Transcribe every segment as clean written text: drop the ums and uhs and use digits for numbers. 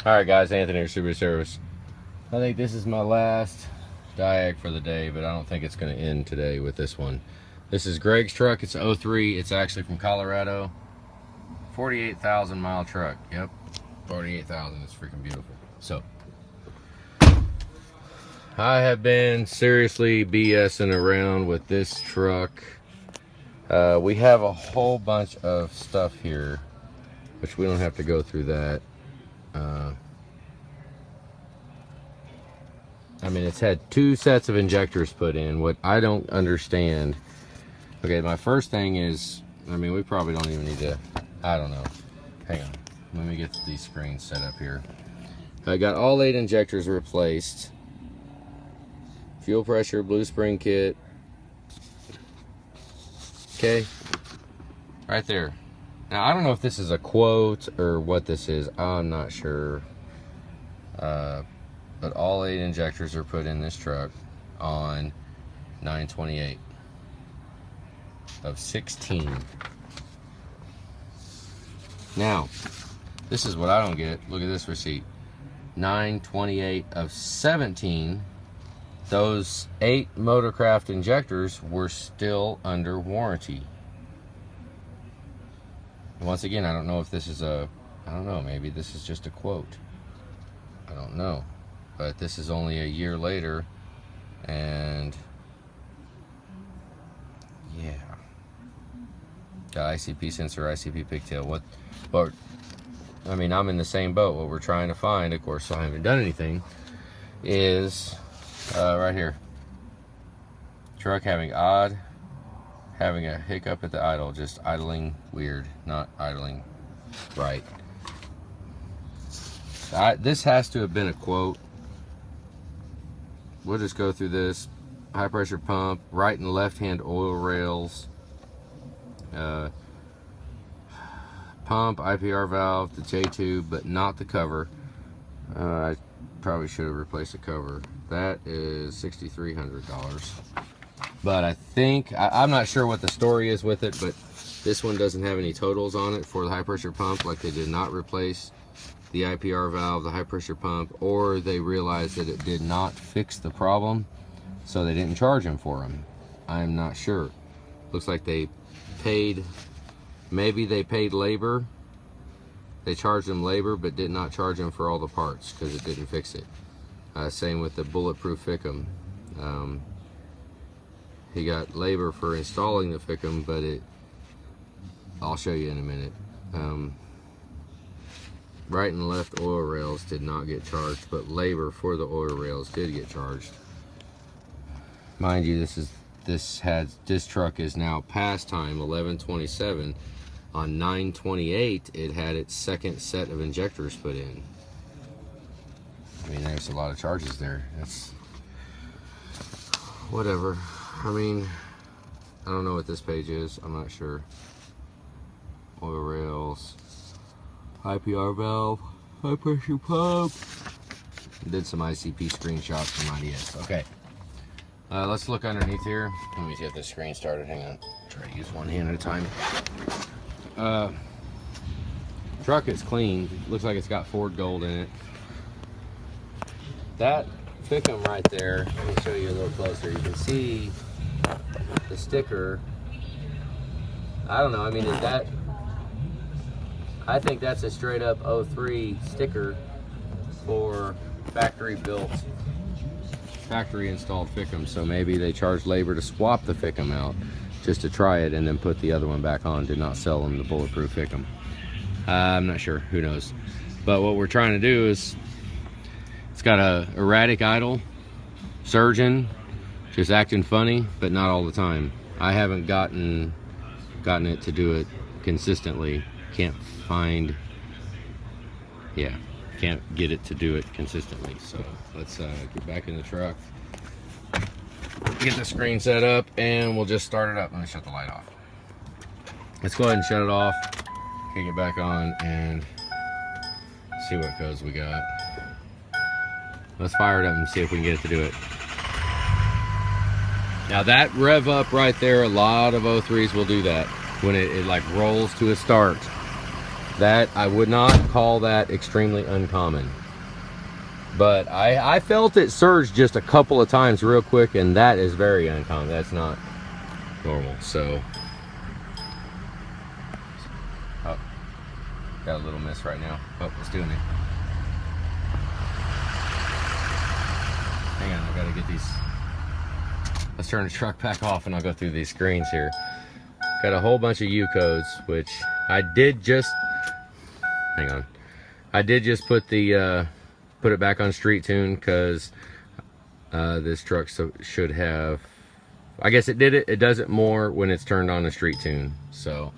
Alright guys, Anthony here, Subaru Service. I think this is my last diag for the day, but I don't think it's going to end today with this one. This is Greg's truck. It's 03. It's actually from Colorado. 48,000 mile truck. Yep, 48,000. It's freaking beautiful. So, I have been seriously BSing around with this truck. We have a whole bunch of stuff here, which we don't have to go through that. I mean, it's had 2 sets of injectors put in. What I don't understand. Okay, my first thing is, I mean, we probably don't even need to, I don't know. Hang on. Let me get these screens set up here. I got all 8 injectors replaced. Fuel pressure, blue spring kit. Okay. Right there. Now, I don't know if this is a quote or what this is. I'm not sure. But all 8 injectors are put in this truck on 9/28 of 16. Now, this is what I don't get. Look at this receipt. 9/28 of 17. Those 8 Motorcraft injectors were still under warranty. Once again, I don't know if this is a, I don't know, maybe this is just a quote. I don't know. But this is only a year later, and yeah. Got ICP sensor, ICP pigtail. But I mean, I'm in the same boat. What we're trying to find, of course, so I haven't done anything, is right here. Truck having a hiccup at the idle, just idling weird, not idling right. This has to have been a quote. We'll just go through this. High pressure pump, right and left hand oil rails, pump, IPR valve, the J-tube, but not the cover. I probably should have replaced the cover. That is $6,300. But I think, I'm not sure what the story is with it, but this one doesn't have any totals on it for the high pressure pump, like they did not replace the IPR valve, the high pressure pump, or they realized that it did not fix the problem, so they didn't charge him for them. I'm not sure. Looks like they paid, maybe they paid labor. They charged him labor, but did not charge him for all the parts because it didn't fix it. Same with the bulletproof FICM. He got labor for installing the FICM, but I'll show you in a minute. Right and left oil rails did not get charged, but labor for the oil rails did get charged. Mind you, this truck is now past time, 11/27. On 9/28, it had its 2nd set of injectors put in. I mean, there's a lot of charges there. That's whatever. I mean, I don't know what this page is. I'm not sure. Oil rails. IPR valve, high pressure pump. Did some ICP screenshots from IDS. Okay, let's look underneath here. Let me get this screen started. Hang on. Try to use one hand at a time. Truck is clean. Looks like it's got Ford Gold in it. That FICM right there. Let me show you a little closer. You can see the sticker. I don't know. I mean, is that? I think that's a straight up 03 sticker for factory built, factory installed FICM. So maybe they charged labor to swap the FICM out just to try it and then put the other one back on. Did not sell them the bulletproof FICM. I'm not sure, who knows. But what we're trying to do is, it's got a erratic idle, surgeon, just acting funny, but not all the time. I haven't gotten it to do it consistently. Can't get it to do it consistently. So let's get back in the truck, get the screen set up, and we'll just start it up. Let me shut the light off. Let's go ahead and shut it off, kick it back on, and see what codes we got. Let's fire it up and see if we can get it to do it. Now that rev up right there, a lot of 03s will do that when it like rolls to a start. That, I would not call that extremely uncommon. But I felt it surge just a couple of times real quick, and that is very uncommon. That's not normal. So, oh, got a little miss right now. Oh, it's doing it. Hang on, I gotta get these. Let's turn the truck back off and I'll go through these screens here. Got a whole bunch of U codes, which I did just, hang on. I did just put the, put it back on Street Tune because this truck should have, I guess it did it. It does it more when it's turned on to Street Tune. So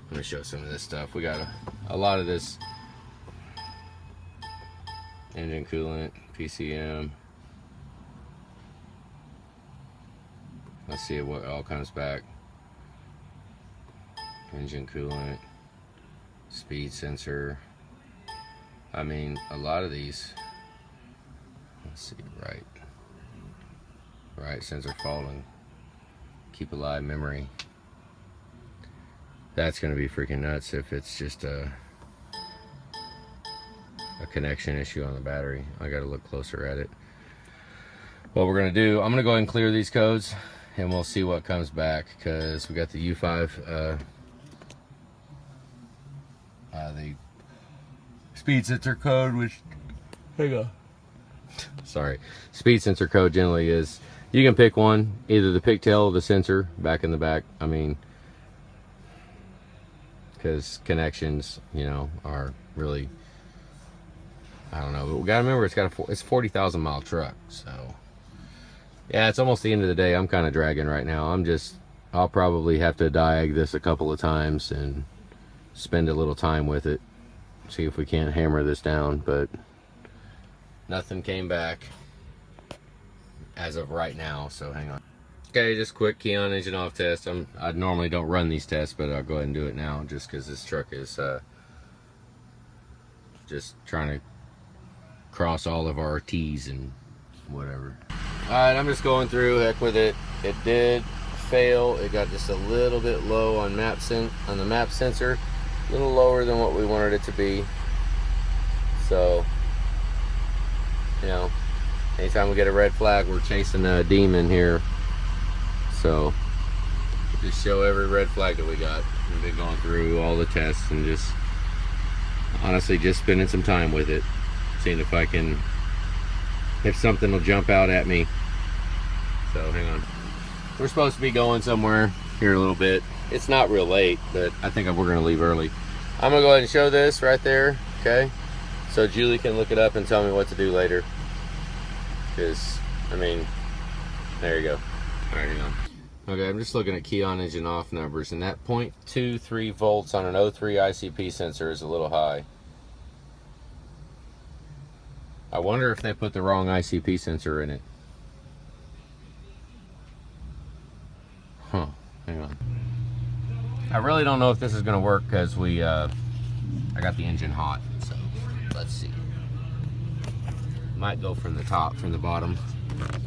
let me show some of this stuff. We got a lot of this engine coolant, PCM. Let's see what all comes back. Engine coolant, speed sensor. I mean, a lot of these. Let's see, right sensor faulting. Keep alive memory. That's gonna be freaking nuts if it's just a connection issue on the battery. I gotta look closer at it. What we're gonna do, I'm gonna go ahead and clear these codes and we'll see what comes back, because we got the U5 the speed sensor code, which, hang on, sorry, speed sensor code generally is, you can pick one, either the pigtail or the sensor back in the back. I mean, because connections, you know, are really, I don't know, but we gotta remember it's got it's a 40,000 mile truck. So yeah, it's almost the end of the day. I'm kind of dragging right now. I'll probably have to diag this a couple of times and spend a little time with it, see if we can't hammer this down, but nothing came back as of right now, so hang on. Okay, just quick key on engine off test. I normally don't run these tests, but I'll go ahead and do it now just because this truck is just trying to cross all of our T's and whatever. Alright, I'm just going through, heck with it. It did fail. It got just a little bit low on the map sensor. A little lower than what we wanted it to be. So, you know, anytime we get a red flag, we're chasing a demon here. So, just show every red flag that we got. We've been going through all the tests and just, honestly, just spending some time with it. Seeing if something will jump out at me. So, hang on. We're supposed to be going somewhere here in a little bit. It's not real late, but I think we're gonna leave early. I'm gonna go ahead and show this right there, okay? So Julie can look it up and tell me what to do later. Because, I mean, there you go. All right, hang on. Okay, I'm just looking at key on engine off numbers, and that 0.23 volts on an O3 ICP sensor is a little high. I wonder if they put the wrong ICP sensor in it. Huh, hang on. I really don't know if this is gonna work because I got the engine hot, so let's see. Might go from the top, from the bottom.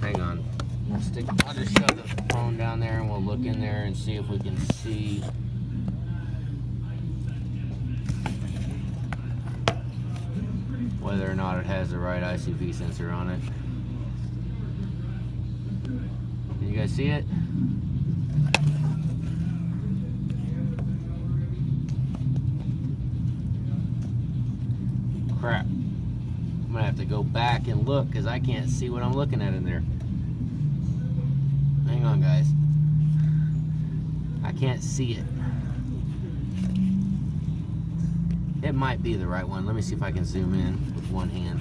Hang on. I'll just shove the phone down there and we'll look in there and see if we can see. Whether or not it has the right ICP sensor on it. Can you guys see it? Crap. I'm gonna have to go back and look because I can't see what I'm looking at in there. Hang on, guys. I can't see it. It might be the right one. Let me see if I can zoom in with one hand.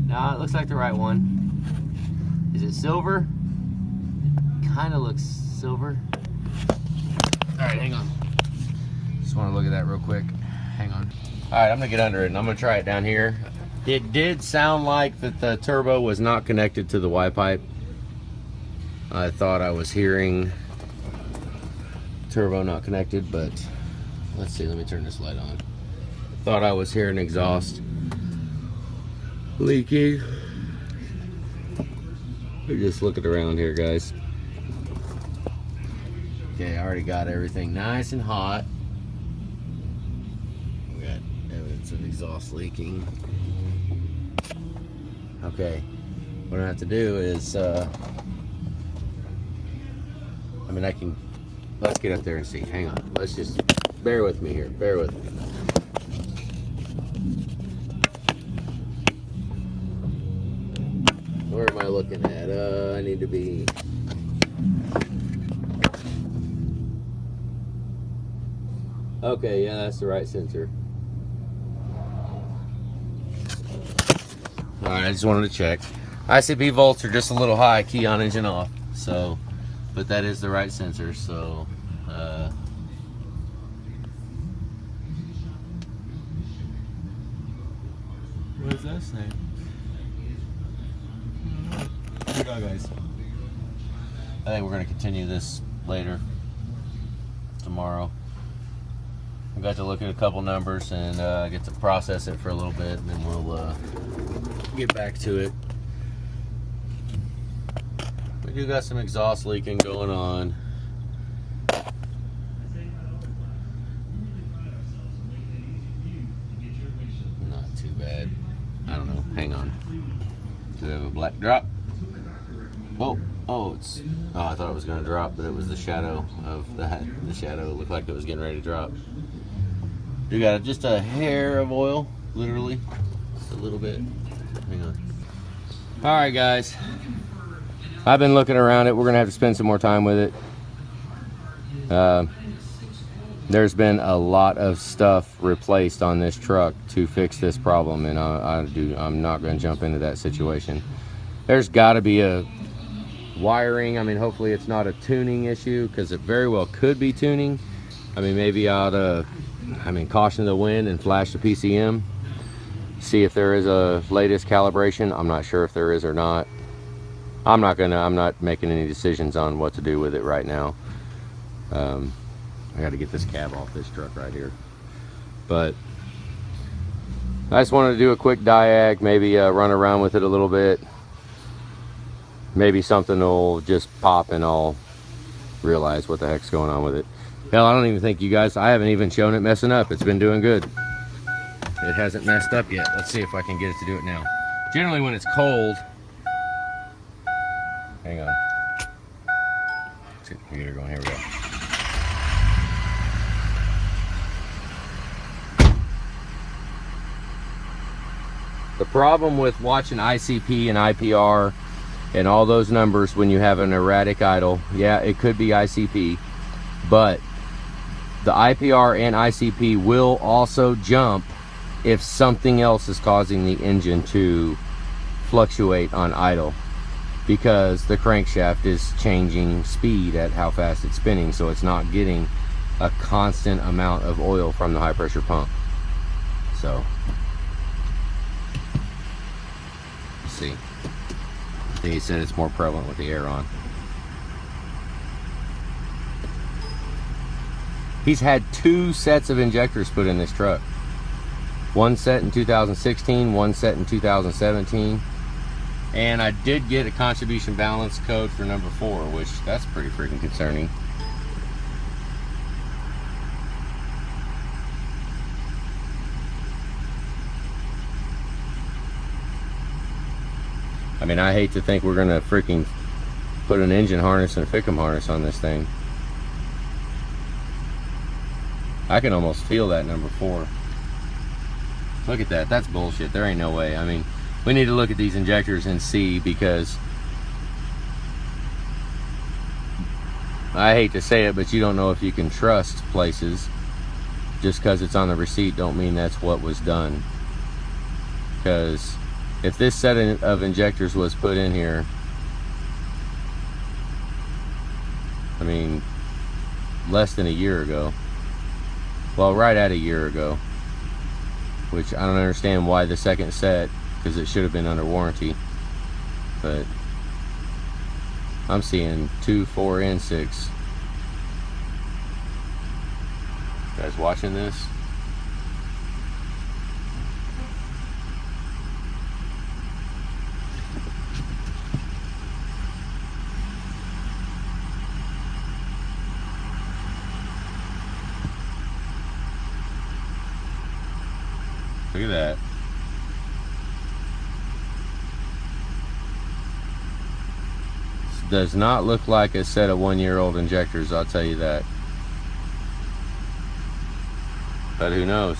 No, it looks like the right one. Is it silver? Kind of looks silver. All right, hang on. Just want to look at that real quick. Hang on. All right, I'm gonna get under it and I'm gonna try it down here. It did sound like that the turbo was not connected to the Y pipe. I thought I was hearing turbo not connected, but let's see, let me turn this light on. Thought I was hearing exhaust leaking. We're just looking around here, guys. Okay, I already got everything nice and hot. We got evidence of exhaust leaking. Okay, what I have to do is, I mean, let's get up there and see. Hang on, let's just, bear with me here, bear with me. Where am I looking at? I need to be... Okay, yeah, that's the right sensor. Alright, I just wanted to check. ICP volts are just a little high, key on, engine off. So, but that is the right sensor, so... what does that say? Here we go, guys. I think we're going to continue this later, tomorrow. I got to look at a couple numbers and get to process it for a little bit, and then we'll get back to it. We do got some exhaust leaking going on. Not too bad. I don't know. Hang on. Do we have a black drop? Oh, it's. Oh, I thought it was going to drop, but it was the shadow of that. The shadow looked like it was getting ready to drop. We got just a hair of oil, literally, just a little bit. Hang on. All right, guys. I've been looking around it. We're gonna have to spend some more time with it. There's been a lot of stuff replaced on this truck to fix this problem, and I'm not gonna jump into that situation. There's got to be a wiring. I mean, hopefully it's not a tuning issue, because it very well could be tuning. I mean, maybe I ought to, caution the wind and flash the PCM, see if there is a latest calibration. I'm not sure if there is or not. I'm not making any decisions on what to do with it right now. I got to get this cab off this truck right here. But I just wanted to do a quick diag, maybe run around with it a little bit. Maybe something will just pop and I'll realize what the heck's going on with it. Hell, I don't even think you guys, I haven't even shown it messing up. It's been doing good. It hasn't messed up yet. Let's see if I can get it to do it now. Generally when it's cold, hang on. Let's get the computer going, here we go. The problem with watching ICP and IPR and all those numbers when you have an erratic idle, yeah, it could be ICP, but the IPR and ICP will also jump if something else is causing the engine to fluctuate on idle, because the crankshaft is changing speed at how fast it's spinning, so it's not getting a constant amount of oil from the high pressure pump. So let's see. I think he said it's more prevalent with the air on. He's had 2 sets of injectors put in this truck. One set in 2016, one set in 2017. And I did get a contribution balance code for number 4, which that's pretty freaking concerning. I mean, I hate to think we're gonna freaking put an engine harness and a FICM harness on this thing. I can almost feel that number 4. Look at that, that's bullshit. There ain't no way. I mean, we need to look at these injectors and see, because I hate to say it, but you don't know if you can trust places. Just because it's on the receipt don't mean that's what was done. Because if this set of injectors was put in here, I mean, less than a year ago, well, right at a year ago, which I don't understand why the second set, because it should have been under warranty, but I'm seeing 2, 4, and 6. You guys watching this? Look at that. This does not look like a set of 1-year-old injectors, I'll tell you that. But who knows?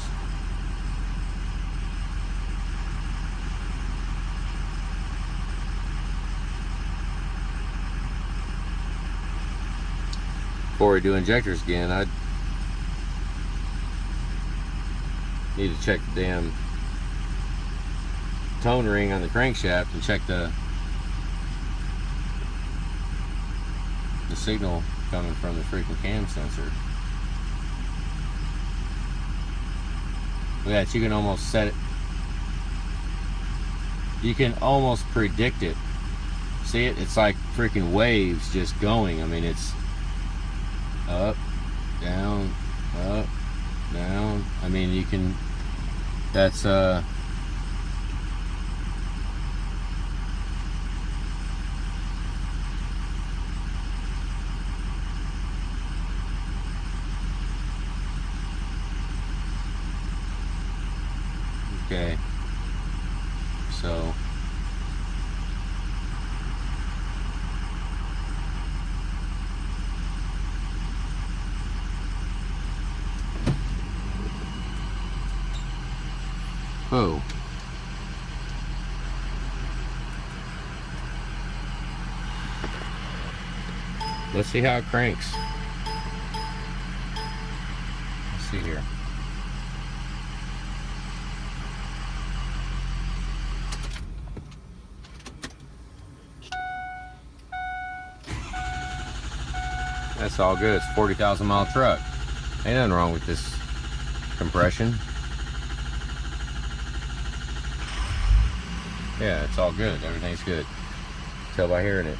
Before we do injectors again, I need to check the damn tone ring on the crankshaft and check the signal coming from the freaking cam sensor. Look at that, you can almost set it. You can almost predict it. See it? It's like freaking waves just going. I mean, it's up, down, up, down. I mean, you can, that's okay. So oh, let's see how it cranks. Let's see here. That's all good. It's a 40,000 mile truck. Ain't nothing wrong with this compression. Yeah, it's all good. Everything's good. Tell by hearing it.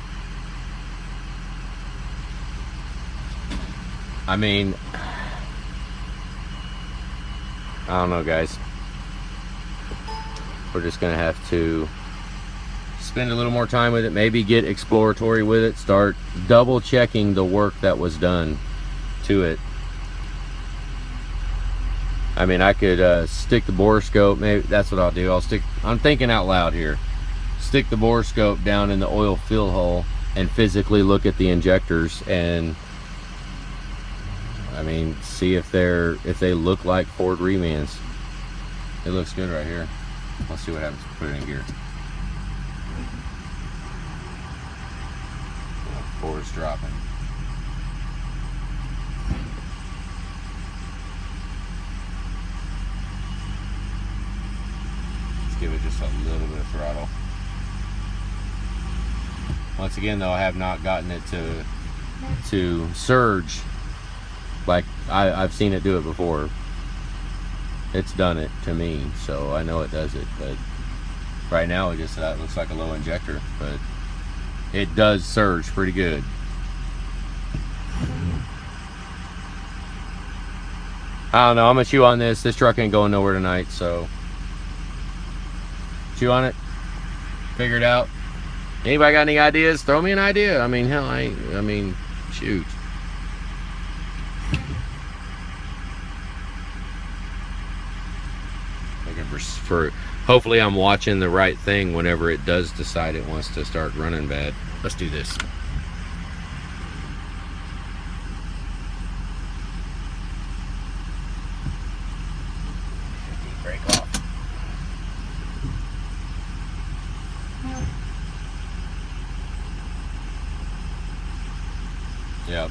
I mean, I don't know, guys. We're just gonna have to spend a little more time with it, maybe get exploratory with it, start double checking the work that was done to it. I mean, I could stick the borescope, maybe that's what I'll do. I'm thinking out loud here. Stick the borescope down in the oil fill hole and physically look at the injectors and, I mean, see if they look like Ford remans. It looks good right here. Let's see what happens if we put it in gear. Ford's dropping. Let's give it just a little bit of throttle. Once again, though, I have not gotten it to surge like I've seen it do it before. It's done it to me, so I know it does it. But right now, it just looks like a low injector, but it does surge pretty good. I don't know. I'm gonna chew on this. This truck ain't going nowhere tonight, so chew on it. Figure it out. Anybody got any ideas? Throw me an idea. I mean, hell, I mean, shoot. Looking for hopefully I'm watching the right thing whenever it does decide it wants to start running bad. Let's do this. Brake off. Yep.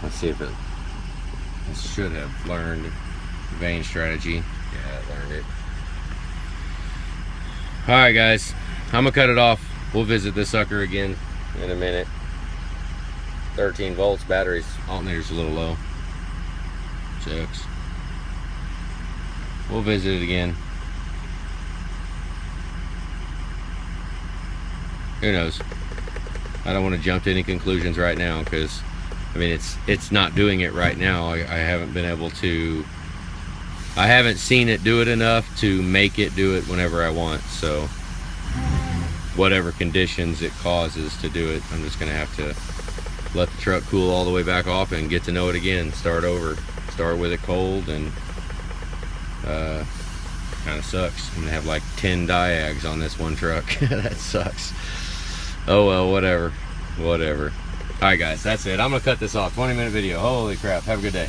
Let's see if it should have learned vane strategy. Yeah, it learned it. Alright guys, I'm gonna cut it off. We'll visit this sucker again in a minute. 13 volts, batteries, alternator's a little low. 6. We'll visit it again. Who knows? I don't want to jump to any conclusions right now because I mean it's not doing it right now. I haven't been able to, I haven't seen it do it enough to make it do it whenever I want. So whatever conditions it causes to do it. I'm just gonna have to let the truck cool all the way back off and get to know it again, start over, start with it cold, and kind of sucks. I'm gonna have like 10 diags on this one truck. That sucks. Oh well, whatever. Alright guys, that's it. I'm gonna cut this off. 20-minute video. Holy crap, have a good day.